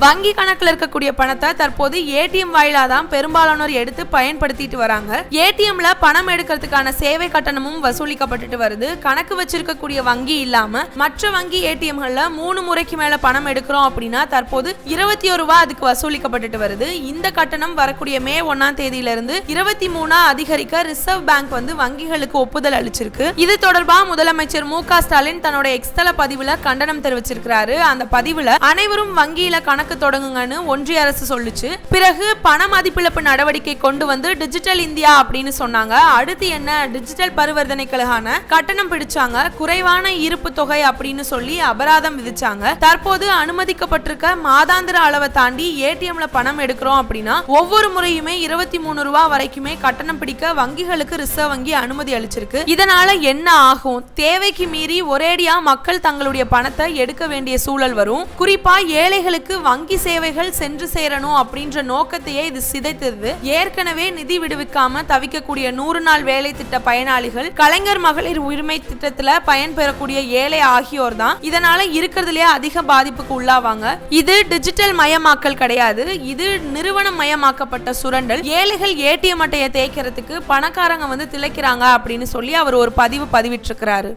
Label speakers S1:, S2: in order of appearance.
S1: வங்கி கணக்குல இருக்கக்கூடிய பணத்தை தற்போது ஏடிஎம் வாயிலா தான் பெரும்பாலானோர் எடுத்து பயன்படுத்திட்டு வராங்க. ஏடிஎம்ல பணம் எடுக்கிறதுக்கான சேவை கட்டணமும் வசூலிக்கப்பட்டு வருது. கணக்கு வச்சிருக்கக்கூடிய வங்கி இல்லாம மற்ற வங்கி ஏடிஎம்கள்ல 3 முறைக்கு மேல பணம் எடுக்கிறோம் அப்படின்னா தற்போது 21 ரூபாய் அதுக்கு வசூலிக்கப்பட்டு வருது. இந்த கட்டணம் வரக்கூடிய மே 1ஆம் தேதியிலிருந்து 23 அதிகரிக்க ரிசர்வ் பேங்க் வங்கிகளுக்கு ஒப்புதல் அளிச்சிருக்கு. இது தொடர்பா முதலமைச்சர் மு.க. ஸ்டாலின் தன்னோட எக்ஸ்தல பதிவுல கண்டனம் தெரிவிச்சிருக்கிறாரு. அந்த பதிவுல அனைவரும் வங்கியில கணக்கு தொடங்குங்கன்னு ஒன்றிய அரசு சொல்லுச்சு. பிறகு பண மதிப்பிழப்பு நடவடிக்கை கொண்டு வந்து டிஜிட்டல் இந்தியா அப்படின்னு சொன்னாங்க. அடுத்து என்ன, டிஜிட்டல் பரிவர்த்தனைகளுக்கான கட்டணம் பிடிச்சாங்க. குறைவான இருப்பு தொகை அப்படின்னு சொல்லி அபராதம் விதிச்சாங்க. தற்போது அனுமதிக்கப்பட்டிருக்க மாதாந்திர அளவை தாண்டி ஏடிஎம்ல பணம் எடுக்கிறோம் அப்படின்னா ஒவ்வொரு முறையுமே 23 ரூபாய் வரைக்குமே கட்டணம் பிடிக்க வங்கிகளுக்கு ரிசர்வ் வங்கி அனுமதி அளிச்சிருக்கு. இதனால என்ன ஆகும், தேவைக்கு மீறி ஒரேடியா மக்கள் தங்களுடைய பணத்தை எடுக்க வேண்டிய சூழல் வரும். குறிப்பா ஏழைகளுக்கு வங்கி சேவைகள் சென்று சேரணும் அப்படின்ற நோக்கத்தையே இது சிதைத்தது. ஏற்கனவே நிதி விடுவிக்காம தவிக்கக்கூடிய 100 நாள் வேலை திட்ட பயனாளிகள், கலைஞர் மகளிர் உரிமை திட்டத்துல பயன்பெறக்கூடிய ஏழை ஆகியோர் தான் இதனால இருக்கிறதுலயே அதிக பாதிப்புக்கு உள்ளாவாங்க. இது டிஜிட்டல் மயமாக்கல் கிடையாது, இது நிறுவனம் மயமாக்கப்பட்ட சுரண்டல். ஏழைகள் ஏடிஎம் அட்டையை தேய்க்கிறதுக்கு பணக்காரங்க திளைக்கிறாங்க அப்படின்னு சொல்லி அவர் ஒரு பதிவிட்டிருக்கிறாரு.